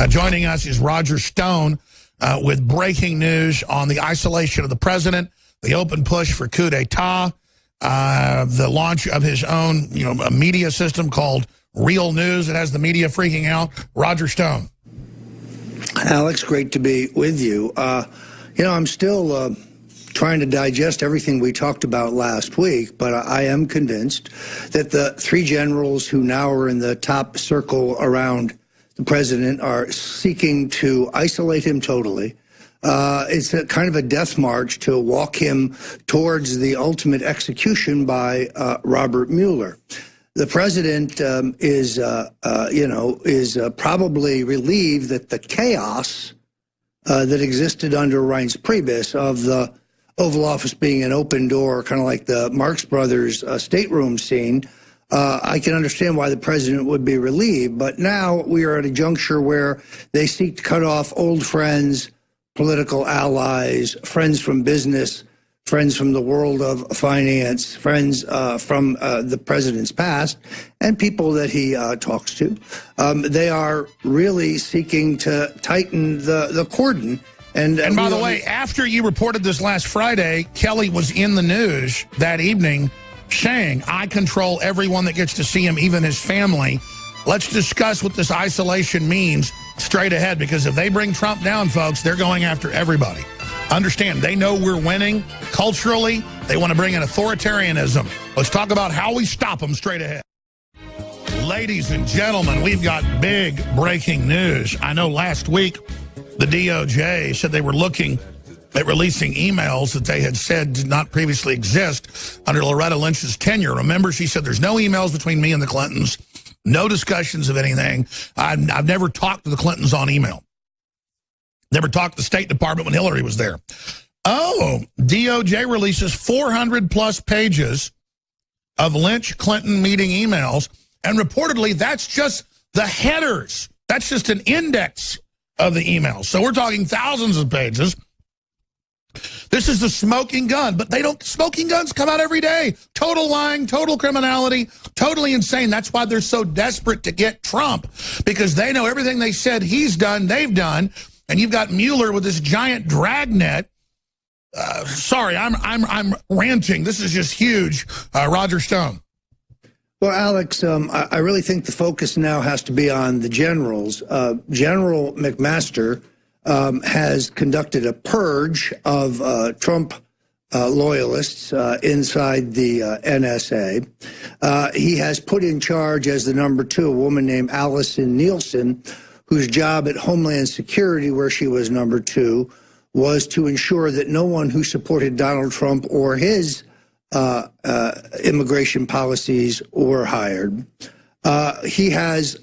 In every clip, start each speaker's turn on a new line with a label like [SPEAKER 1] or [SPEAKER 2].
[SPEAKER 1] Joining us is Roger Stone with breaking news on the isolation of the president, the open push for coup d'etat, the launch of his own a media system called Real News. It has the media freaking out. Roger Stone.
[SPEAKER 2] Alex, great to be with you. I'm still trying to digest everything we talked about last week, but I am convinced that the three generals who now are in the top circle around the president are seeking to isolate him totally. It's a kind of a death march to walk him towards the ultimate execution by Robert Mueller. The president is probably relieved that the chaos that existed under Reince Priebus of the Oval Office being an open door, kind of like the Marx Brothers stateroom scene. I can understand why the president would be relieved, but now we are at a juncture where they seek to cut off old friends, political allies, friends from business, friends from the world of finance, friends from the president's past, and people that he talks to. They are really seeking to tighten the cordon. And
[SPEAKER 1] by the way, after you reported this last Friday, Kelly was in the news that evening saying, I control everyone that gets to see him, even his family. Let's discuss what this isolation means straight ahead, because if they bring Trump down, folks, they're going after everybody. Understand, they know we're winning culturally. They want to bring in authoritarianism. Let's talk about how we stop them straight ahead. Ladies and gentlemen, we've got big breaking news. I know last week the DOJ said they were looking at releasing emails that they had said did not previously exist under Loretta Lynch's tenure. Remember, she said there's no emails between me and the Clintons, no discussions of anything. I've never talked to the Clintons on email. Never talked to the State Department when Hillary was there. Oh, DOJ releases 400-plus pages of Lynch-Clinton meeting emails, and reportedly that's just the headers. That's just an index of the emails. So we're talking thousands of pages. This is the smoking gun, but smoking guns come out every day. Total lying, total criminality, totally insane. That's why they're so desperate to get Trump, because they know everything they said he's done, they've done. And you've got Mueller with this giant dragnet. Sorry, I'm ranting. This is just huge. Roger Stone.
[SPEAKER 2] Well, Alex, I really think the focus now has to be on the generals. General McMaster has conducted a purge of Trump loyalists inside the NSA. He has put in charge as the number 2 a woman named Allison Nielsen, whose job at Homeland Security, where she was number 2, was to ensure that no one who supported Donald Trump or his immigration policies were hired. He has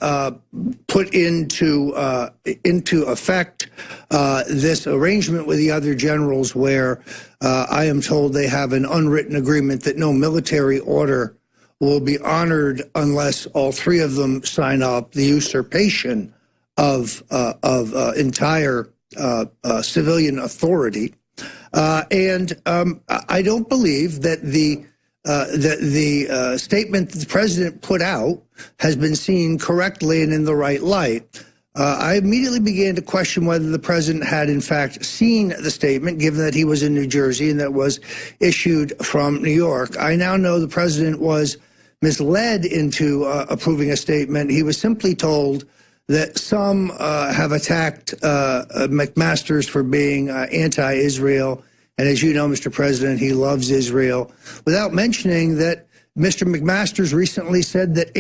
[SPEAKER 2] put into effect this arrangement with the other generals where I am told they have an unwritten agreement that no military order will be honored unless all 3 of them sign up, the usurpation of entire civilian authority. And I don't believe that the statement that the president put out has been seen correctly and in the right light. I immediately began to question whether the president had in fact seen the statement, given that he was in New Jersey and that was issued from New York. I now know the president was misled into approving a statement. He was simply told that some have attacked McMaster's for being anti-Israel. And as you know, Mr. President, he loves Israel, without mentioning that Mr. McMaster's recently said that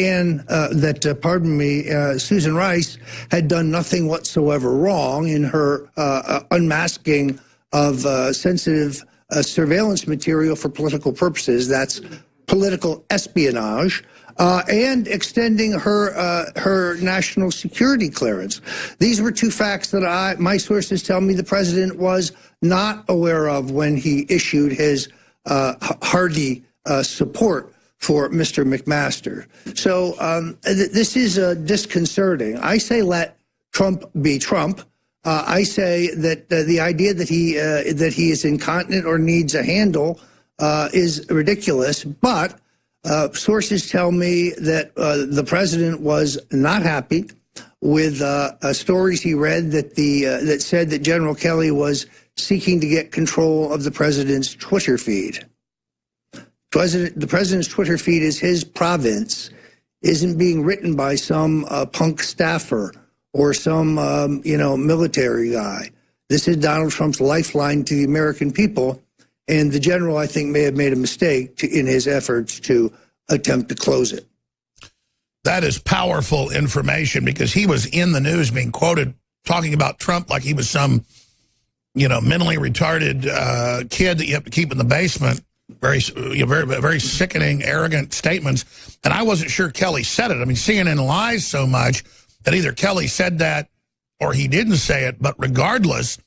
[SPEAKER 2] Susan Rice had done nothing whatsoever wrong in her unmasking of sensitive surveillance material for political purposes. That's political espionage. And extending her national security clearance. These were 2 facts that my sources tell me the president was not aware of when he issued his hearty support for Mr. McMaster. So this is disconcerting. I say let Trump be Trump. I say that the idea that he is incontinent or needs a handle is ridiculous, but sources tell me that the president was not happy with stories he read that said that General Kelly was seeking to get control of the president's Twitter feed. The president's Twitter feed is his province, isn't being written by some punk staffer or some military guy. This is Donald Trump's lifeline to the American people, and the general, I think, may have made a mistake in his efforts to attempt to close it.
[SPEAKER 1] That is powerful information, because he was in the news being quoted talking about Trump like he was some, mentally retarded kid that you have to keep in the basement. Very sickening, arrogant statements. And I wasn't sure Kelly said it. I mean, CNN lies so much that either Kelly said that or he didn't say it. But regardless,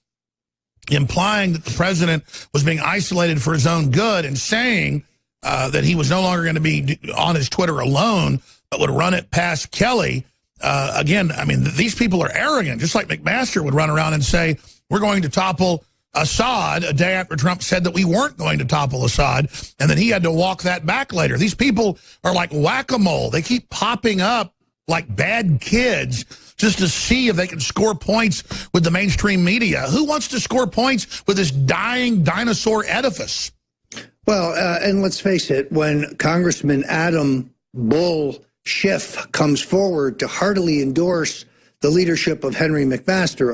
[SPEAKER 1] implying that the president was being isolated for his own good and saying that he was no longer going to be on his Twitter alone, but would run it past Kelly. Again, I mean, these people are arrogant, just like McMaster would run around and say, we're going to topple Assad a day after Trump said that we weren't going to topple Assad, and then he had to walk that back later. These people are like whack-a-mole. They keep popping up like bad kids just to see if they can score points with the mainstream media. Who wants to score points with this dying dinosaur edifice?
[SPEAKER 2] Well, and let's face it, when Congressman Adam Bull Schiff comes forward to heartily endorse the leadership of General McMaster,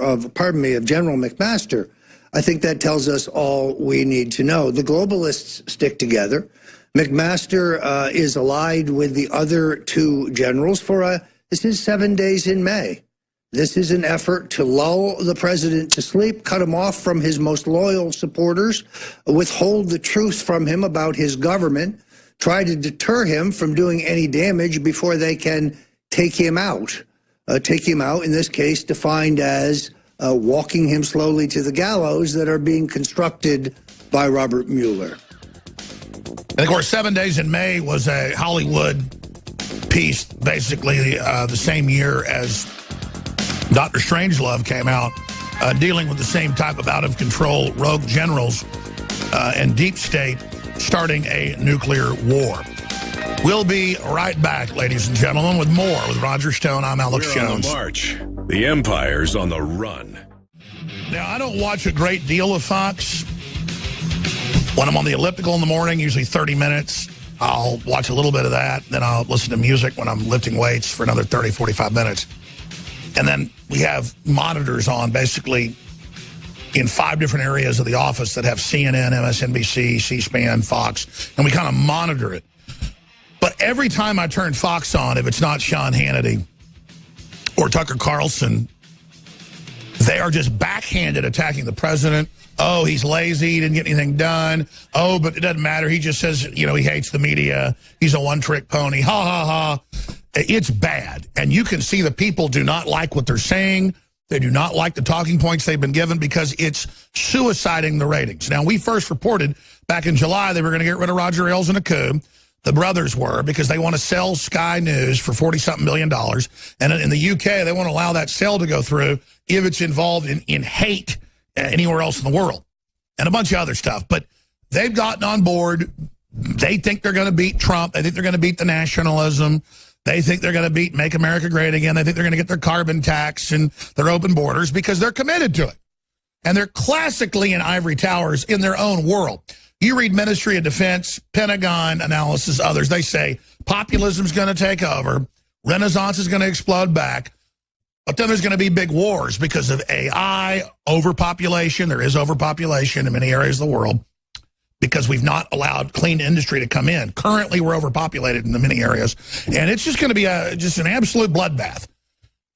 [SPEAKER 2] I think that tells us all we need to know. The globalists stick together. McMaster is allied with the other two generals this is 7 days in May. This is an effort to lull the president to sleep, cut him off from his most loyal supporters, withhold the truth from him about his government, try to deter him from doing any damage before they can take him out. In this case, defined as walking him slowly to the gallows that are being constructed by Robert Mueller.
[SPEAKER 1] And of course, 7 Days in May was a Hollywood piece, basically the same year as Dr. Strangelove came out, dealing with the same type of out-of-control rogue generals and deep state starting a nuclear war. We'll be right back, ladies and gentlemen, with more with Roger Stone. I'm Alex Jones.
[SPEAKER 3] On the march. The empire's on the run.
[SPEAKER 1] Now, I don't watch a great deal of Fox. When I'm on the elliptical in the morning, usually 30 minutes, I'll watch a little bit of that. Then I'll listen to music when I'm lifting weights for another 30, 45 minutes. And then we have monitors on basically in 5 different areas of the office that have CNN, MSNBC, C-SPAN, Fox, and we kind of monitor it. But every time I turn Fox on, if it's not Sean Hannity or Tucker Carlson, they are just backhanded attacking the president. Oh, he's lazy, he didn't get anything done. Oh, but it doesn't matter. He just says, he hates the media. He's a one-trick pony. Ha, ha, ha. It's bad. And you can see the people do not like what they're saying. They do not like the talking points they've been given because it's suiciding the ratings. Now, we first reported back in July they were going to get rid of Roger Ailes and a coup. The brothers were, because they want to sell Sky News for $40-something million. And in the UK, they want to allow that sale to go through if it's involved in hate anywhere else in the world and a bunch of other stuff. But they've gotten on board. They think they're going to beat Trump. They think they're going to beat the nationalism. They think they're going to beat Make America Great Again. They think they're going to get their carbon tax and their open borders because they're committed to it. And they're classically in ivory towers in their own world. You read Ministry of Defense, Pentagon analysis, others, they say populism is going to take over, Renaissance is going to explode back, but then there's going to be big wars because of AI, overpopulation. There is overpopulation in many areas of the world because we've not allowed clean industry to come in. Currently, we're overpopulated in the many areas, and it's just going to be just an absolute bloodbath.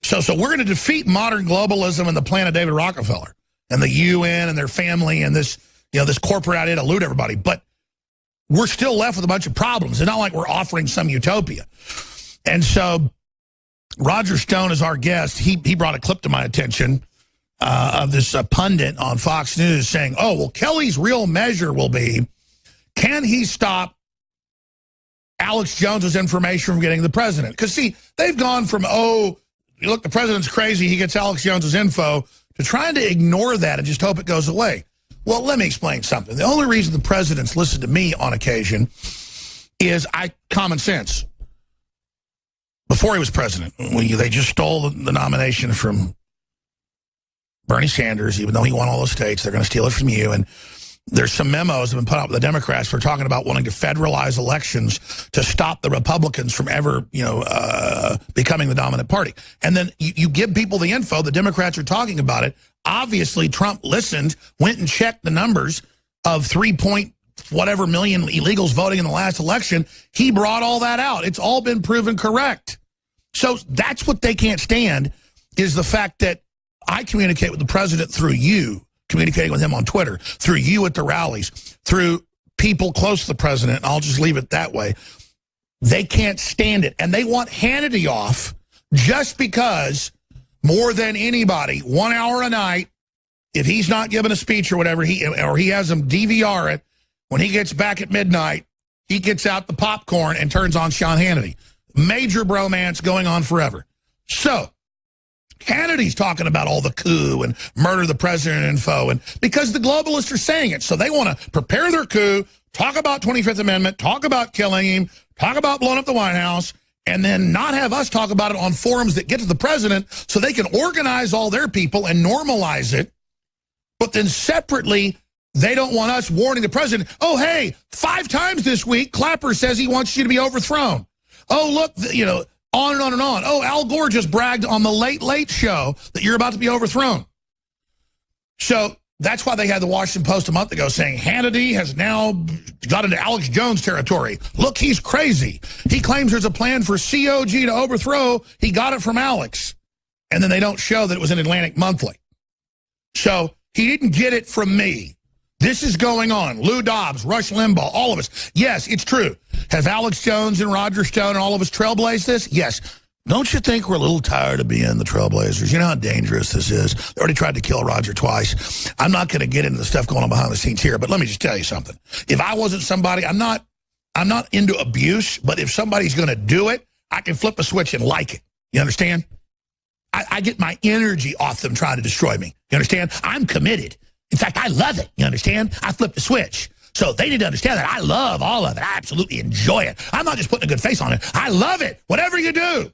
[SPEAKER 1] So we're going to defeat modern globalism and the plan of David Rockefeller and the UN and their family and this corporate idea to loot everybody. But we're still left with a bunch of problems. It's not like we're offering some utopia. And so Roger Stone is our guest. He brought a clip to my attention of this pundit on Fox News saying, oh, well, Kelly's real measure will be, can he stop Alex Jones's information from getting the president? Because, see, they've gone from, oh, look, the president's crazy, he gets Alex Jones's info, to trying to ignore that and just hope it goes away. Well, let me explain something. The only reason the presidents listen to me on occasion is common sense. before he was president. They just stole the nomination from Bernie Sanders, even though he won all those states. They're going to steal it from you. And there's some memos that have been put out by the Democrats for talking about wanting to federalize elections to stop the Republicans from ever, becoming the dominant party. And then you give people the info. The Democrats are talking about it. Obviously, Trump listened, went and checked the numbers of 3-point-whatever million illegals voting in the last election. He brought all that out. It's all been proven correct. So that's what they can't stand, is the fact that I communicate with the president through you, communicating with him on Twitter, through you at the rallies, through people close to the president, and I'll just leave it that way. They can't stand it. And they want Hannity off just because, more than anybody, 1 hour a night, if he's not giving a speech or whatever, he has them DVR it, when he gets back at midnight, he gets out the popcorn and turns on Sean Hannity. Major bromance going on forever. So Hannity's talking about all the coup and murder the president info, and because the globalists are saying it. So they want to prepare their coup, talk about 25th Amendment, talk about killing him, talk about blowing up the White House, and then not have us talk about it on forums that get to the president so they can organize all their people and normalize it. But then separately, they don't want us warning the president, oh, hey, 5 times this week, Clapper says he wants you to be overthrown. Oh, look, on and on and on. Oh, Al Gore just bragged on the Late Late Show that you're about to be overthrown. So that's why they had the Washington Post a month ago saying Hannity has now got into Alex Jones territory. Look, he's crazy. He claims there's a plan for COG to overthrow. He got it from Alex. And then they don't show that it was in Atlantic Monthly. So he didn't get it from me. This is going on. Lou Dobbs, Rush Limbaugh, all of us. Yes, it's true. Have Alex Jones and Roger Stone and all of us trailblazed this? Yes. Don't you think we're a little tired of being the trailblazers? You know how dangerous this is. They already tried to kill Roger twice. I'm not going to get into the stuff going on behind the scenes here, but let me just tell you something. If I wasn't somebody, I'm not into abuse, but if somebody's going to do it, I can flip a switch and like it. You understand? I get my energy off them trying to destroy me. You understand? I'm committed. In fact, I love it. You understand? I flip the switch. So they need to understand that I love all of it. I absolutely enjoy it. I'm not just putting a good face on it. I love it, whatever you do,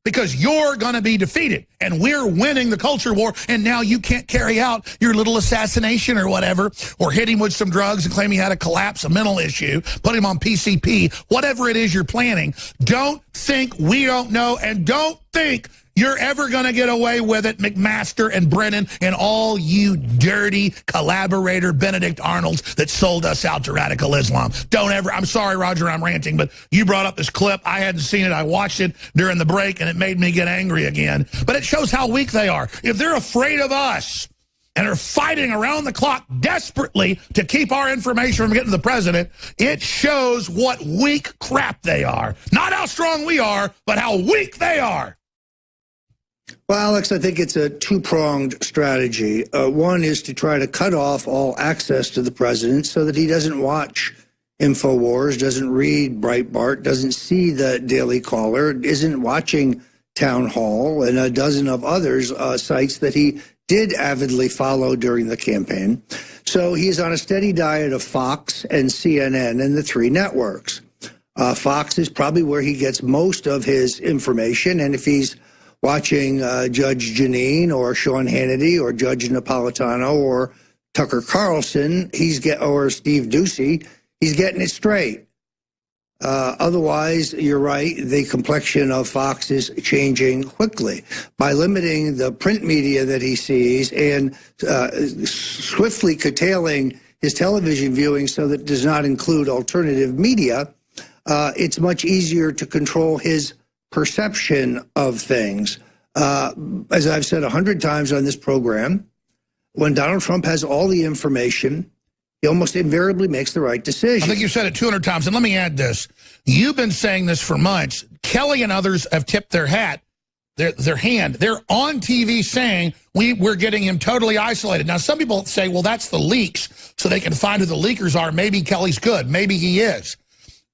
[SPEAKER 1] because you're going to be defeated, and we're winning the culture war, and now you can't carry out your little assassination or whatever, or hit him with some drugs and claim he had a mental issue, put him on PCP, whatever it is you're planning. Don't think we don't know, and don't think you're ever going to get away with it, McMaster and Brennan and all you dirty collaborator Benedict Arnolds that sold us out to radical Islam. Don't ever. I'm sorry, Roger, I'm ranting, but you brought up this clip. I hadn't seen it. I watched it during the break, and it made me get angry again. But it shows how weak they are. If they're afraid of us and are fighting around the clock desperately to keep our information from getting to the president, it shows what weak crap they are. Not how strong we are, but how weak they are.
[SPEAKER 2] Well, Alex, I think it's a two-pronged strategy. One is to try to cut off all access to the president so that he doesn't watch InfoWars, doesn't read Breitbart, doesn't see the Daily Caller, isn't watching Town Hall and a dozen of others sites that he did avidly follow during the campaign. So he's on a steady diet of Fox and CNN and the 3 networks. Fox is probably where he gets most of his information, and if he's watching Judge Jeanine or Sean Hannity or Judge Napolitano or Tucker Carlson, or Steve Doocy, he's getting it straight. Otherwise, you're right, the complexion of Fox is changing quickly. By limiting the print media that he sees and swiftly curtailing his television viewing so that it does not include alternative media, it's much easier to control his perception of things. As I've said 100 times on this program, when Donald Trump has all the information, he almost invariably makes the right decision.
[SPEAKER 1] I think you've said it 200 times, and let me add this. You've been saying this for months. Kelly and others have tipped their hand. They're on TV saying we're getting him totally isolated. Now, some people say, well, that's the leaks, so they can find who the leakers are. Maybe Kelly's good. Maybe he is.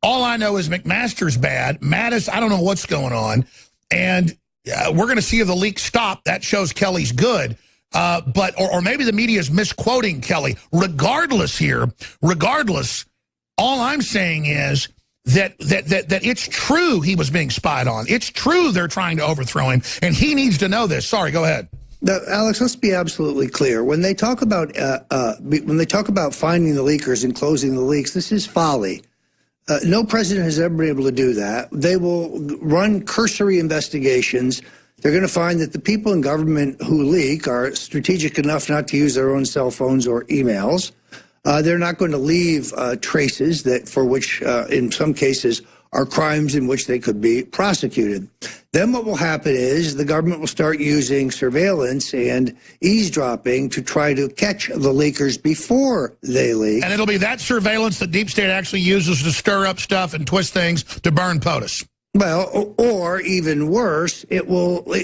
[SPEAKER 1] All I know is McMaster's bad. Mattis, I don't know what's going on. And we're going to see if the leaks stop. That shows Kelly's good. Or maybe the media is misquoting Kelly. Regardless, all I'm saying is that it's true he was being spied on. It's true they're trying to overthrow him, and he needs to know this. Sorry, go ahead.
[SPEAKER 2] Now, Alex, let's be absolutely clear. When they talk about finding the leakers and closing the leaks, this is folly. No president has ever been able to do that. They will run cursory investigations. They're going to find that the people in government who leak are strategic enough not to use their own cell phones or emails. They're not going to leave traces that for which, in some cases, are crimes in which they could be prosecuted. Then what will happen is the government will start using surveillance and eavesdropping to try to catch the leakers before they leak.
[SPEAKER 1] And it'll be that surveillance that Deep State actually uses to stir up stuff and twist things to burn POTUS.
[SPEAKER 2] Well, or even worse, it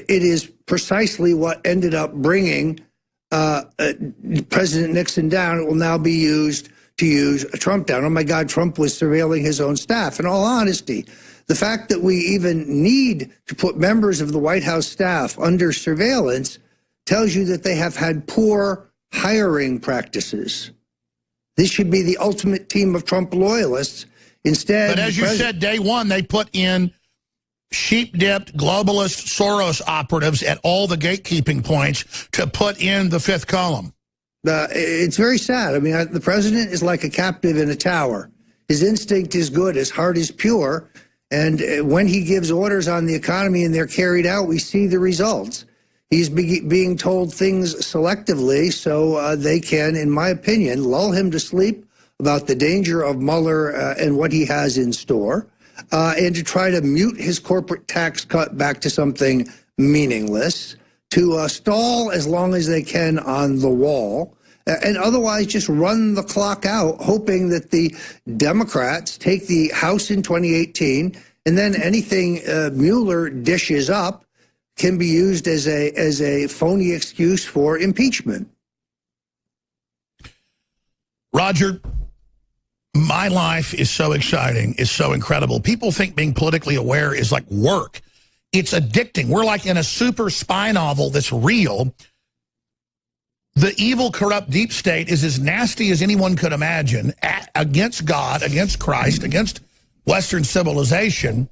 [SPEAKER 2] is precisely what ended up bringing President Nixon down. It will now be used to use Trump down. Oh my God, Trump was surveilling his own staff. In all honesty, the fact that we even need to put members of the White House staff under surveillance tells you that they have had poor hiring practices. This should be the ultimate team of Trump loyalists. Instead,
[SPEAKER 1] but as you said, day one, they put in sheep-dipped globalist Soros operatives at all the gatekeeping points to put in the fifth column.
[SPEAKER 2] It's very sad. I mean, the president is like a captive in a tower. His instinct is good. His heart is pure. And when he gives orders on the economy and they're carried out, we see the results. He's being told things selectively so they can, in my opinion, lull him to sleep about the danger of Mueller and what he has in store, and to try to mute his corporate tax cut back to something meaningless, to stall as long as they can on the wall, and otherwise just run the clock out, hoping that the Democrats take the House in 2018, and then anything Mueller dishes up can be used as a phony excuse for impeachment.
[SPEAKER 1] Roger, my life is so exciting, is so incredible. People think being politically aware is like work. It's addicting. We're like in a super spy novel that's real. The evil, corrupt deep state is as nasty as anyone could imagine, against God, against Christ, against Western civilization,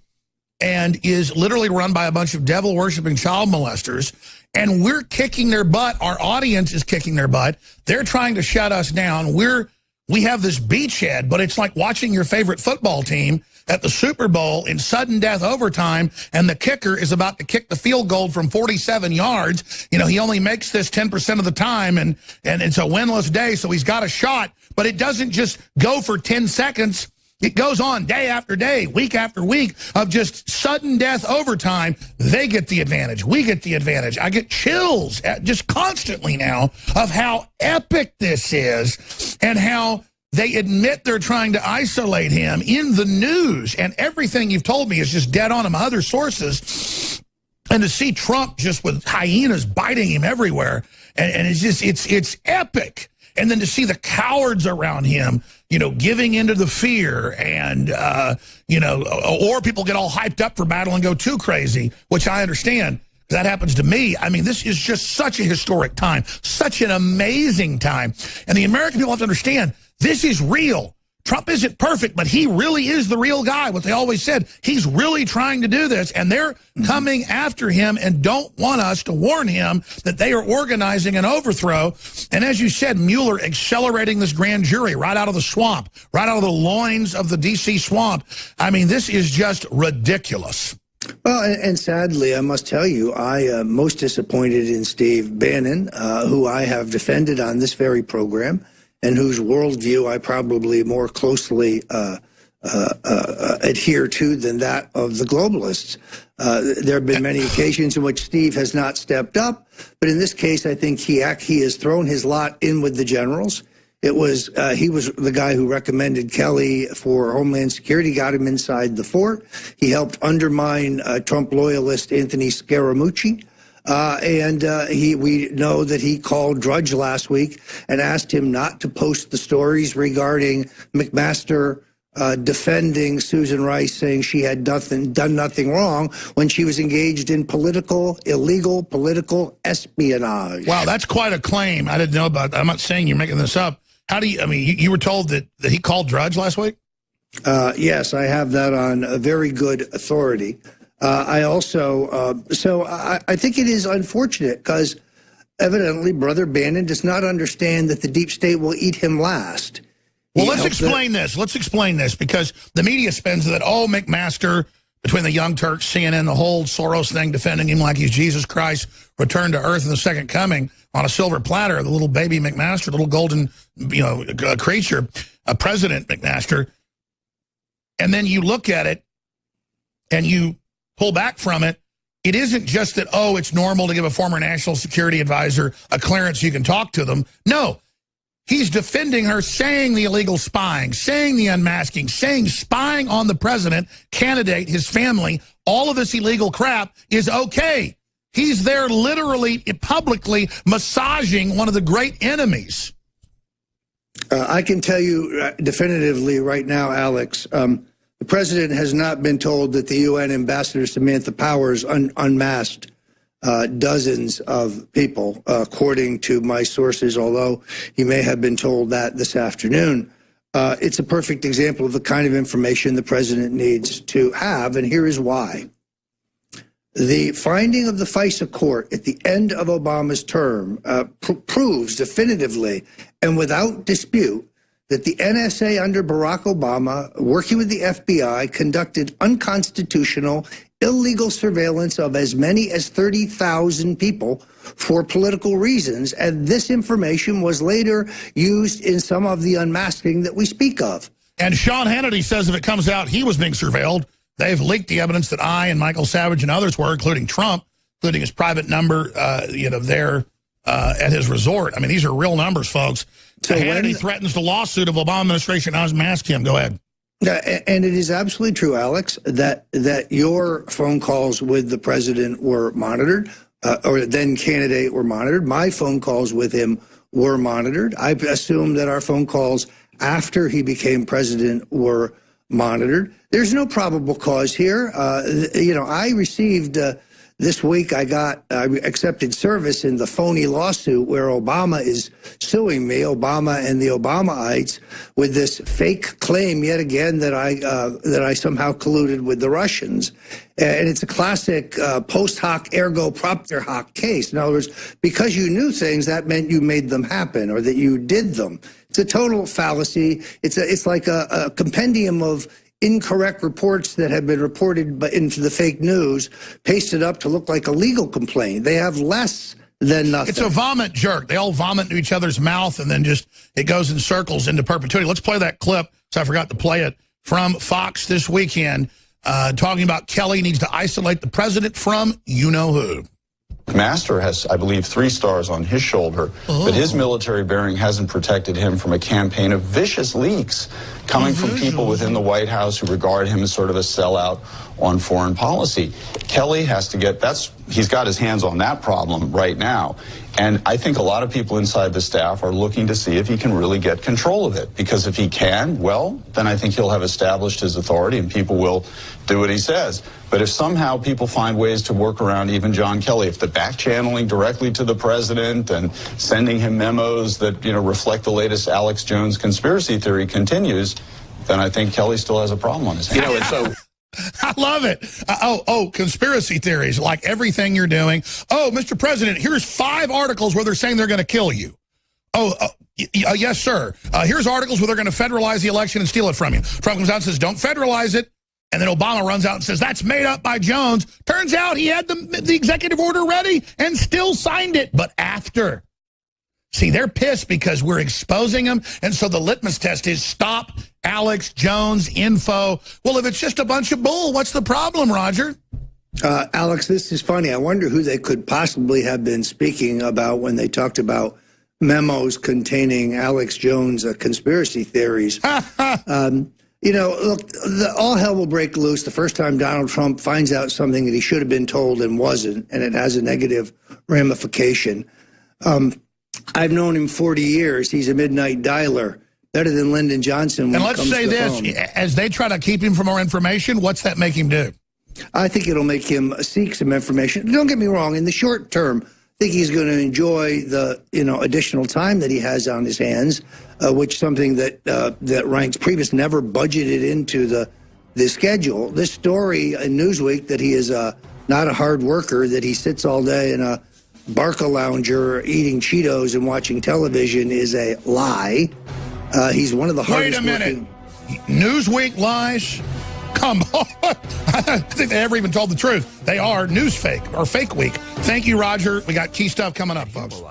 [SPEAKER 1] and is literally run by a bunch of devil-worshipping child molesters. And we're kicking their butt. Our audience is kicking their butt. They're trying to shut us down. We have this beachhead, but it's like watching your favorite football team at the Super Bowl in sudden death overtime, and the kicker is about to kick the field goal from 47 yards. You know, he only makes this 10% of the time, and it's a winless day, so he's got a shot. But it doesn't just go for 10 seconds. It goes on day after day, week after week of just sudden death overtime. They get the advantage. We get the advantage. I get chills just constantly now of how epic this is and how they admit they're trying to isolate him in the news. And everything you've told me is just dead on in my other sources. And to see Trump just with hyenas biting him everywhere, and it's just, it's epic. And then to see the cowards around him, you know, giving into the fear and, you know, or people get all hyped up for battle and go too crazy, which I understand. That happens to me. I mean, this is just such a historic time, such an amazing time. And the American people have to understand, this is real. Trump isn't perfect, but he really is the real guy, what they always said. He's really trying to do this, and they're coming after him and don't want us to warn him that they are organizing an overthrow. And as you said, Mueller accelerating this grand jury right out of the swamp, right out of the loins of the D.C. swamp. I mean, this is just ridiculous.
[SPEAKER 2] Well, and sadly, I must tell you, I am most disappointed in Steve Bannon, who I have defended on this very program, and whose worldview I probably more closely adhere to than that of the globalists. There have been many occasions in which Steve has not stepped up, but in this case, I think he has thrown his lot in with the generals. He was the guy who recommended Kelly for Homeland Security, got him inside the fort. He helped undermine Trump loyalist Anthony Scaramucci. We know that he called Drudge last week and asked him not to post the stories regarding McMaster defending Susan Rice, saying she had done nothing wrong when she was engaged in illegal political espionage.
[SPEAKER 1] Wow, that's quite a claim. I didn't know about that. I'm not saying you're making this up. How do you, I mean, you were told that he called Drudge last week?
[SPEAKER 2] Yes, I have that on a very good authority. I also, so I think it is unfortunate because evidently Brother Bannon does not understand that the deep state will eat him last.
[SPEAKER 1] Well, let's explain this. Let's explain this because the media spends that, oh, McMaster, between the Young Turks, CNN, the whole Soros thing, defending him like he's Jesus Christ, returned to earth in the second coming on a silver platter, the little baby McMaster, little golden, creature, President McMaster. And then you look at it and you pull back from it. It isn't just that, oh, it's normal to give a former national security advisor a clearance so you can talk to them. No, he's defending her, saying the illegal spying, saying the unmasking, saying spying on the president, candidate, his family, all of this illegal crap is okay. He's there literally, publicly massaging one of the great enemies.
[SPEAKER 2] I can tell you definitively right now, Alex, the president has not been told that the UN ambassador Samantha Powers unmasked dozens of people, according to my sources, although he may have been told that this afternoon. It's a perfect example of the kind of information the president needs to have, and here is why. The finding of the FISA court at the end of Obama's term proves definitively and without dispute that the NSA under Barack Obama, working with the FBI, conducted unconstitutional, illegal surveillance of as many as 30,000 people for political reasons, and this information was later used in some of the unmasking that we speak of.
[SPEAKER 1] And Sean Hannity says if it comes out he was being surveilled, they've leaked the evidence that I and Michael Savage and others were, including Trump, including his private number, there at his resort. I mean, these are real numbers, folks. So Hannity threatens the lawsuit of Obama administration. I was masking him. Go ahead.
[SPEAKER 2] And it is absolutely true, Alex, that your phone calls with the president were monitored, or then candidate were monitored. My phone calls with him were monitored. I assume that our phone calls after he became president were monitored. There's no probable cause here. I received this week, I accepted service in the phony lawsuit where Obama is suing me, Obama and the Obamaites, with this fake claim yet again that I somehow colluded with the Russians. And it's a classic post hoc ergo propter hoc case. In other words, because you knew things, that meant you made them happen or that you did them. It's a total fallacy. It's like a compendium of incorrect reports that have been reported into the fake news, pasted up to look like a legal complaint. They have less than nothing.
[SPEAKER 1] It's a vomit jerk. They all vomit into each other's mouth, and then it goes in circles into perpetuity. Let's play that clip, so I forgot to play it, from Fox this weekend, talking about Kelly needs to isolate the president from you-know-who.
[SPEAKER 4] Master has, I believe, 3 stars on his shoulder, but his military bearing hasn't protected him from a campaign of vicious leaks coming from people within the White House who regard him as sort of a sellout on foreign policy. Kelly has to get, he's got his hands on that problem right now. And I think a lot of people inside the staff are looking to see if he can really get control of it. Because if he can, well, then I think he'll have established his authority and people will do what he says. But if somehow people find ways to work around even John Kelly, if the back channeling directly to the president and sending him memos that, reflect the latest Alex Jones conspiracy theory continues, then I think Kelly still has a problem on his hands.
[SPEAKER 2] And so
[SPEAKER 1] I love it. Conspiracy theories, like everything you're doing. Oh, Mr. President, here's 5 articles where they're saying they're going to kill you. Yes, sir. Here's articles where they're going to federalize the election and steal it from you. Trump comes out and says, don't federalize it. And then Obama runs out and says, that's made up by Jones. Turns out he had the executive order ready and still signed it, but after. See, they're pissed because we're exposing them. And so the litmus test is stop Alex Jones info. Well, if it's just a bunch of bull, what's the problem, Roger?
[SPEAKER 2] Alex, this is funny. I wonder who they could possibly have been speaking about when they talked about memos containing Alex Jones conspiracy theories. Look, all hell will break loose the first time Donald Trump finds out something that he should have been told and wasn't, and it has a negative ramification. I've known him 40 years. He's a midnight dialer, better than Lyndon Johnson.
[SPEAKER 1] And let's say this, as they try to keep him from more information, what's that make him do?
[SPEAKER 2] I think it'll make him seek some information. Don't get me wrong. In the short term, think he's going to enjoy the additional time that he has on his hands, which something that Reince Priebus never budgeted into the schedule. This story in Newsweek that he is not a hard worker, that he sits all day in a Barca lounger eating Cheetos and watching television is a lie. He's one of the hardest.
[SPEAKER 1] Wait a minute. Newsweek lies? Come on. I think they ever even told the truth. They are news fake or fake week. Thank you, Roger. We got key stuff coming up, folks.